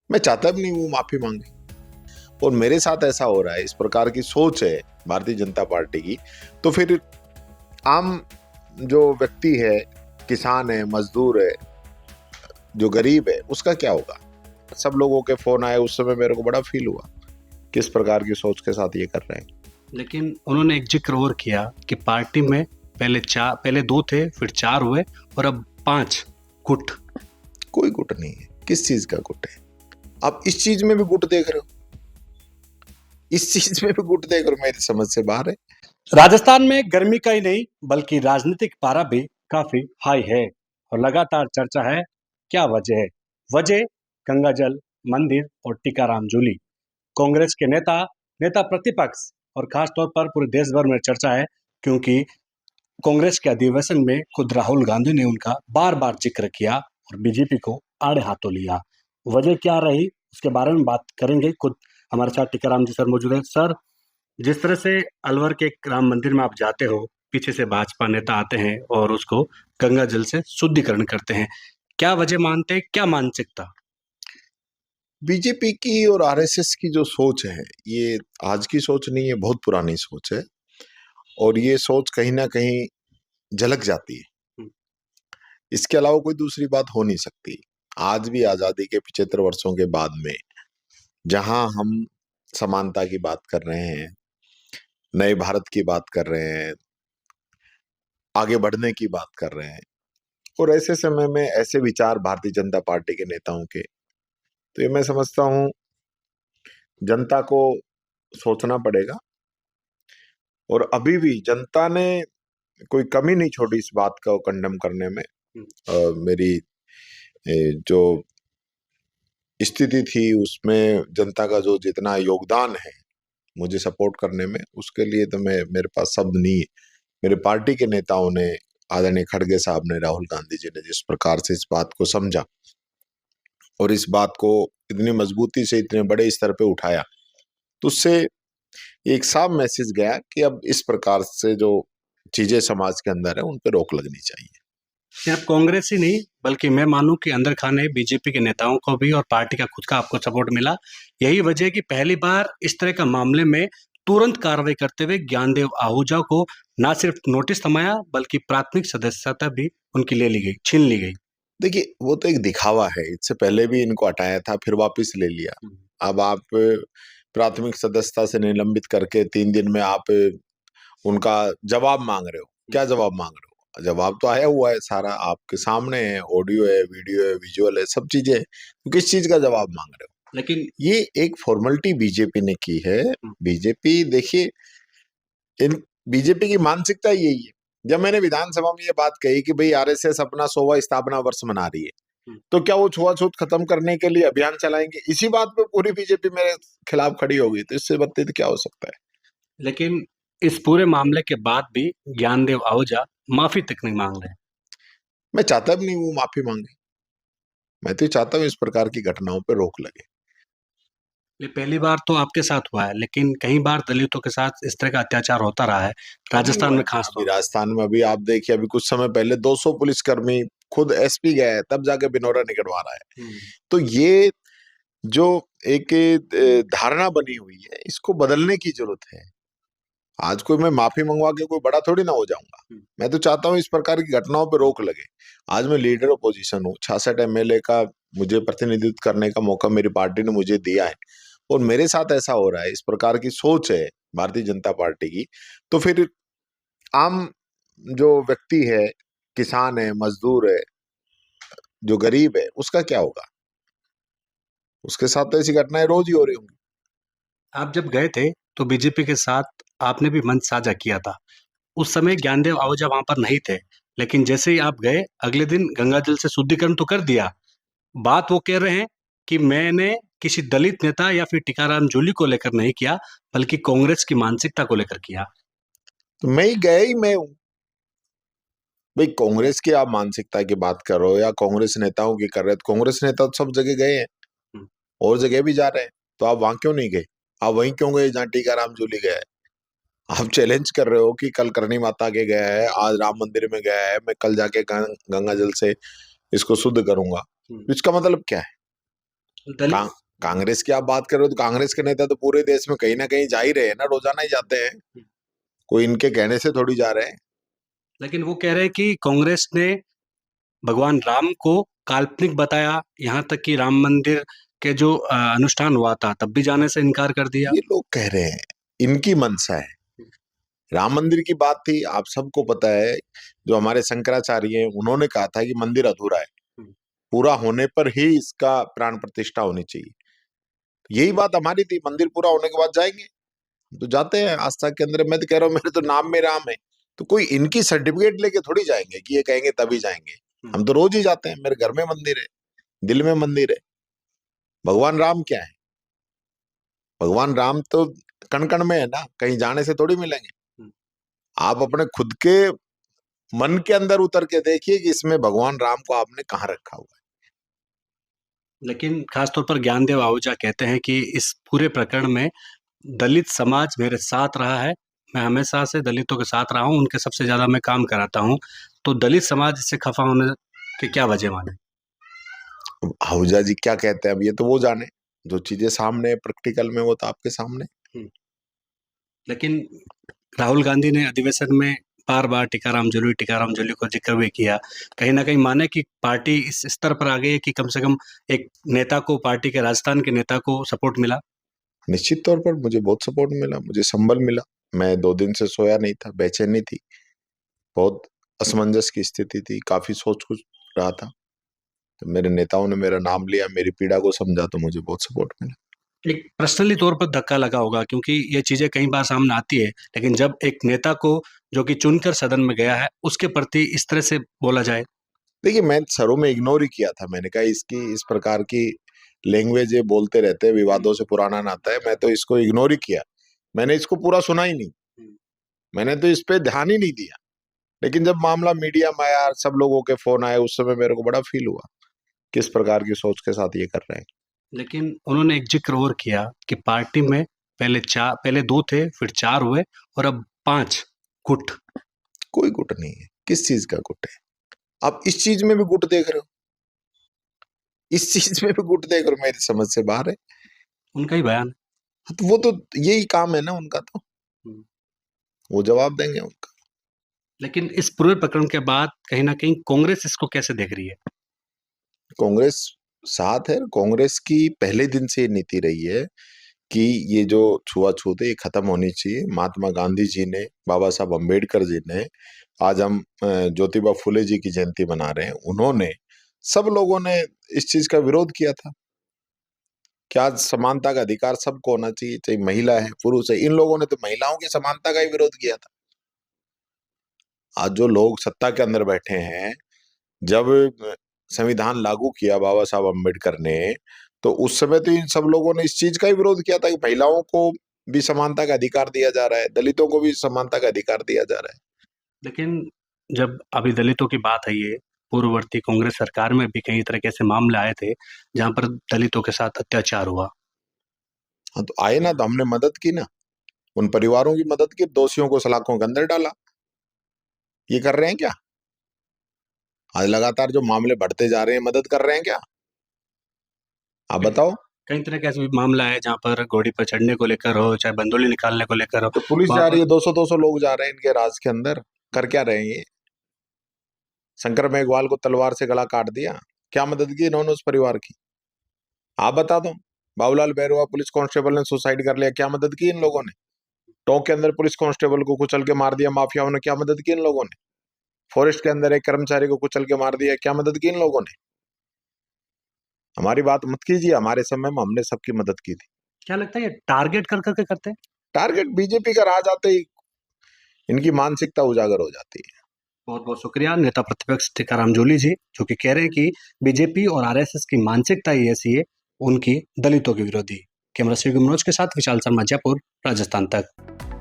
मैं चाहता भी नहीं वो माफी मांगे। और मेरे साथ ऐसा हो रहा है, इस प्रकार की सोच है भारतीय जनता पार्टी की, तो फिर आम जो व्यक्ति है, किसान है, मजदूर है, जो गरीब है, उसका क्या होगा। सब लोगों के फोन आए उस समय, मेरे को बड़ा फील हुआ किस प्रकार की सोच के साथ ये कर रहे हैं। लेकिन उन्होंने एक जिक्र और किया कि पार्टी में पहले 2 थे, फिर 4 हुए और अब 5 गुट। कोई गुट नहीं है। किस चीज का गुट है? आप इस चीज में भी गुट देख रहे हो? इस चीज में भी गुट देख रहे हो? मेरी समझ से बाहर है। राजस्थान में गर्मी का ही नहीं बल्कि राजनीतिक पारा भी काफी हाई है और लगातार चर्चा है। क्या वजह है? वजह गंगा जल, मंदिर और टीकाराम जूली। कांग्रेस के नेता प्रतिपक्ष और खास तौर पर पूरे देश भर में चर्चा है, क्योंकि कांग्रेस के अधिवेशन में खुद राहुल गांधी ने उनका बार बार जिक्र किया और बीजेपी को आड़े हाथों लिया। वजह क्या रही, उसके बारे में बात करेंगे। खुद हमारे साथ टीकाराम जी सर मौजूद है। सर, जिस तरह से अलवर के राम मंदिर में आप जाते हो, पीछे से भाजपा नेता आते हैं और उसको गंगा जल से शुद्धिकरण करते हैं, क्या वजह मानते हैं, क्या मानसिकता? बीजेपी की और आरएसएस की जो सोच है, ये आज की सोच नहीं है, बहुत पुरानी सोच है। और ये सोच कहीं ना कहीं झलक जाती है। इसके अलावा कोई दूसरी बात हो नहीं सकती। आज भी आजादी के 75 वर्षों के बाद में, जहां हम समानता की बात कर रहे हैं, नए भारत की बात कर रहे हैं, आगे बढ़ने की बात कर रहे हैं, और ऐसे समय में ऐसे विचार भारतीय जनता पार्टी के नेताओं के, तो ये मैं समझता हूं जनता को सोचना पड़ेगा। और अभी भी जनता ने कोई कमी नहीं छोड़ी इस बात को कंडेम करने में। मेरी जो स्थिति थी उसमें जनता का जो जितना योगदान है मुझे सपोर्ट करने में, उसके लिए तो मेरे पास शब्द नहीं है। मेरे पार्टी के नेताओं ने, आदरणीय खड़गे साहब ने, राहुल गांधी जी ने जिस प्रकार से इस बात को समझा और इस बात को इतनी मजबूती से इतने बड़े स्तर पे उठाया, तो उससे एक साफ मैसेज गया कि अब इस प्रकार से जो चीजें समाज के अंदर है उन पर रोक लगनी चाहिए। सिर्फ कांग्रेस ही नहीं बल्कि मैं मानूं कि अंदर खाने बीजेपी के नेताओं को भी और पार्टी का खुद का आपको सपोर्ट मिला। यही वजह है कि पहली बार इस तरह का मामले में तुरंत कार्रवाई करते हुए ज्ञानदेव आहूजा को न सिर्फ नोटिस थमाया बल्कि प्राथमिक सदस्यता भी उनकी ले ली गई, छीन ली गई। देखिए, वो तो एक दिखावा है। इससे पहले भी इनको हटाया था, फिर वापस ले लिया। अब आप प्राथमिक सदस्यता से निलंबित करके 3 दिन में आप उनका जवाब मांग रहे हो। क्या जवाब मांग रहे हो? जवाब तो आया हुआ है, सारा आपके सामने है, ऑडियो है, वीडियो है, विजुअल है, सब चीजें है। तो किस चीज का जवाब मांग रहे हो? लेकिन ये एक फॉर्मेलिटी बीजेपी ने की है। बीजेपी, देखिए, इन बीजेपी की मानसिकता यही है। जब मैंने विधानसभा में ये बात कही कि भाई आरएसएस अपना 100वां स्थापना वर्ष मना रही है, तो क्या वो छुआछूत खत्म करने के लिए अभियान चलाएंगे? इसी बात पे पूरी बीजेपी मेरे खिलाफ खड़ी होगी, तो इससे बदतर क्या हो सकता है? लेकिन इस पूरे मामले के बाद भी ज्ञानदेव आहूजा माफी तक नहीं मांग रहे। मैं चाहता भी नहीं वो माफी मांगे। मैं तो चाहता हूँ इस प्रकार की घटनाओं पर रोक लगे। ये पहली बार तो आपके साथ हुआ है, लेकिन कई बार दलितों के साथ इस तरह का अत्याचार होता रहा है, राजस्थान में खास अभी तौर। राजस्थान में अभी आप देखिए, अभी कुछ समय पहले 200 पुलिसकर्मी, खुद एसपी गया है तब जाके बिनौरा निकलवा रहा है। तो ये जो एक धारणा बनी हुई है, इसको बदलने की जरूरत है। आज कोई मैं माफी मंगवा के कोई बड़ा थोड़ी ना हो जाऊंगा। मैं तो चाहता हूं इस प्रकार की घटनाओं पर रोक लगे। आज मैं लीडर अपोजिशन हूँ, 66 एमएलए का मुझे प्रतिनिधित्व करने का मौका मेरी पार्टी ने मुझे दिया है, और मेरे साथ ऐसा हो रहा है, इस प्रकार की सोच है भारतीय जनता पार्टी की, तो फिर आम जो व्यक्ति है, किसान है, मजदूर है, जो गरीब है, उसका क्या होगा? उसके साथ तो ऐसी घटनाएं रोज ही हो रही होंगी। आप जब गए थे तो बीजेपी के साथ आपने भी मंच साझा किया था। उस समय ज्ञानदेव आहूजा वहां पर नहीं थे, लेकिन जैसे ही आप गए अगले दिन गंगा जल से शुद्धिकरण तो कर दिया। बात वो कह रहे हैं कि मैंने किसी दलित नेता या फिर टीकाराम जूली को लेकर नहीं किया बल्कि कांग्रेस की मानसिकता को लेकर किया। तो मैं ही गया ही मैं हूं। भाई, कांग्रेस की आप मानसिकता की बात कर रहे हो या कांग्रेस नेताओं की कर रहे हो, तो कांग्रेस नेता तो सब जगह गए हैं और जगह भी जा रहे हैं, तो आप वहां क्यों नहीं गए? आप वहीं क्यों गए जहां टीकाराम जूली गया है? आप चैलेंज कर रहे हो कि कल करनी माता के गया है, आज राम मंदिर में गया है, मैं कल जाके गंगा जल से इसको शुद्ध करूंगा। इसका मतलब क्या है? दलित कांग्रेस की आप बात कर रहे हो तो कांग्रेस के नेता तो पूरे देश में कहीं ना कहीं जा ही रहे हैं ना, रोजाना ही जाते हैं, कोई इनके कहने से थोड़ी जा रहे हैं। लेकिन वो कह रहे हैं कि कांग्रेस ने भगवान राम को काल्पनिक बताया, यहाँ तक कि राम मंदिर के जो अनुष्ठान हुआ था तब भी जाने से इनकार कर दिया। ये लोग कह रहे हैं, इनकी मंशा है। राम मंदिर की बात थी, आप सबको पता है, जो हमारे शंकराचार्य हैं उन्होंने कहा था कि मंदिर अधूरा है, पूरा होने पर ही इसका प्राण प्रतिष्ठा होनी चाहिए। यही बात हमारी थी, मंदिर पूरा होने के बाद जाएंगे। तो जाते हैं आस्था के अंदर। मैं तो कह रहा हूँ मेरे तो नाम में राम है, तो कोई इनकी सर्टिफिकेट लेके थोड़ी जाएंगे कि ये कहेंगे तभी जाएंगे। हम तो रोज ही जाते हैं, मेरे घर में मंदिर है, दिल में मंदिर है। भगवान राम क्या है? भगवान राम तो कण कण में है ना, कहीं जाने से थोड़ी मिलेंगे। आप अपने खुद के मन के अंदर उतर के देखिए कि इसमें भगवान राम को आपने कहाँ रखा हुआ है। लेकिन खासतौर पर ज्ञानदेव आहूजा कहते हैं कि इस पूरे प्रकरण में दलित समाज मेरे साथ रहा है, मैं हमेशा से दलितों के साथ रहा हूँ, उनके सबसे ज़्यादा मैं काम कराता हूँ, तो दलित समाज इससे खफा होने की क्या वजह माने? आहूजा जी क्या कहते हैं अब ये तो वो जाने, जो चीजें सामने प्रैक्टिकल में वो तो आपके सामने। लेकिन राहुल गांधी ने अधिवेशन में बार बार टीकाराम जूली को जिक्र भी किया। कहीं ना कहीं माने कि पार्टी इस स्तर पर आ गई है कि कम से कम एक नेता को, पार्टी के राजस्थान के नेता को सपोर्ट मिला। निश्चित तौर पर मुझे बहुत सपोर्ट मिला, मुझे संबल मिला। मैं 2 दिन से सोया नहीं था, बेचैनी थी, बहुत असमंजस की स्थिति थी, काफी सोच कुछ रहा था। तो मेरे नेताओं ने मेरा नाम लिया, मेरी पीड़ा को समझा, तो मुझे बहुत सपोर्ट मिला। एक पर्सनली तौर पर धक्का लगा होगा क्योंकि ये चीजें कई बार सामने आती है, लेकिन जब एक नेता को जो कि चुनकर सदन में गया है उसके प्रति इस तरह से बोला जाए। देखिए, मैं सरों में इग्नोर ही किया था। मैंने कहा इसकी इस प्रकार की लैंग्वेज ये बोलते रहते हैं, विवादों से पुराना नाता है, मैं तो इसको इग्नोर ही किया। मैंने इसको पूरा सुना ही नहीं, मैंने तो इस पे ध्यान ही नहीं दिया। लेकिन जब मामला मीडिया में आया, सब लोगों के फोन आए, उस समय मेरे को बड़ा फील हुआ किस प्रकार की सोच के साथ ये कर रहे हैं। लेकिन उन्होंने एक जिक्र और किया कि पार्टी में पहले 2 थे, फिर 4 हुए और अब 5 गुट। कोई गुट नहीं है, किस चीज का गुट है? आप इस चीज में भी गुट देख रहे हो, इस चीज में भी गुट देख रहे हो, मेरी समझ से बाहर है। उनका ही बयान। तो वो तो यही काम है ना उनका, तो वो जवाब देंगे उनका। लेकिन इस पूरे प्रकरण के बाद कहीं ना कहीं कांग्रेस इसको कैसे देख रही है? कांग्रेस साथ है। कांग्रेस की पहले दिन से ये नीति रही है कि ये जो छुआछूत है ये खत्म होनी चाहिए। महात्मा गांधी जी ने, बाबा साहब अम्बेडकर जी ने, आज हम ज्योतिबा फुले जी की जयंती मना रहे हैं, उन्होंने, सब लोगों ने इस चीज का विरोध किया था। क्या समानता का अधिकार सबको होना चाहिए, चाहे महिला है पुरुष है। इन लोगों ने तो महिलाओं की समानता का ही विरोध किया था। आज जो लोग सत्ता के अंदर बैठे हैं, जब संविधान लागू किया बाबा साहब अम्बेडकर ने, तो उस समय तो इन सब लोगों ने इस चीज का ही विरोध किया था कि महिलाओं को भी समानता का अधिकार दिया जा रहा है, दलितों को भी समानता का अधिकार दिया जा रहा है। लेकिन जब अभी दलितों की बात आई है, पूर्ववर्ती कांग्रेस सरकार में भी कई तरह के ऐसे मामले आए थे जहां पर दलितों के साथ अत्याचार हुआ। हाँ, तो आए ना, तो हमने मदद की ना, उन परिवारों की मदद की, दोषियों को सलाखों के अंदर डाला। ये कर रहे हैं क्या? आज लगातार जो मामले बढ़ते जा रहे हैं, मदद कर रहे हैं क्या? आप बताओ। कई तरह के ऐसे भी मामला है जहां पर घोड़ी पर चढ़ने को लेकर हो, चाहे बंदोली निकालने को लेकर हो, तो पुलिस वहां जा पर रही है, 200-200 लोग जा रहे हैं इनके राज के अंदर, कर क्या रहे हैं ये? शंकर मेघवाल को तलवार से गला काट दिया, क्या मदद की इन्होंने उस परिवार की? आप बता दो। बाबूलाल बैरुआ पुलिस कांस्टेबल ने सुसाइड कर लिया, क्या मदद की इन लोगों ने? टोंक के अंदर पुलिस कांस्टेबल को कुचल के मार दिया माफियाओं ने, क्या मदद की इन लोगों ने? फॉरेस्ट के अंदर एक कर्मचारी को कुचल के मार दिया, क्या मदद की इन लोगों ने? हमारी बात मत कीजिए, हमारे समय में हमने सबकी मदद की थी। क्या लगता है ये टारगेट कर करके करते हैं? टारगेट बीजेपी का राज आते ही इनकी मानसिकता उजागर हो जाती है। बहुत बहुत शुक्रिया नेता प्रतिपक्ष टीकाराम जूली जी, जो कि कह रहे हैं कि बीजेपी और आरएसएस की मानसिकता ही ऐसी है, उनकी दलितों के विरोधी। कैमरा श्री मनोज के साथ विशाल शर्मा, जयपुर, राजस्थान तक।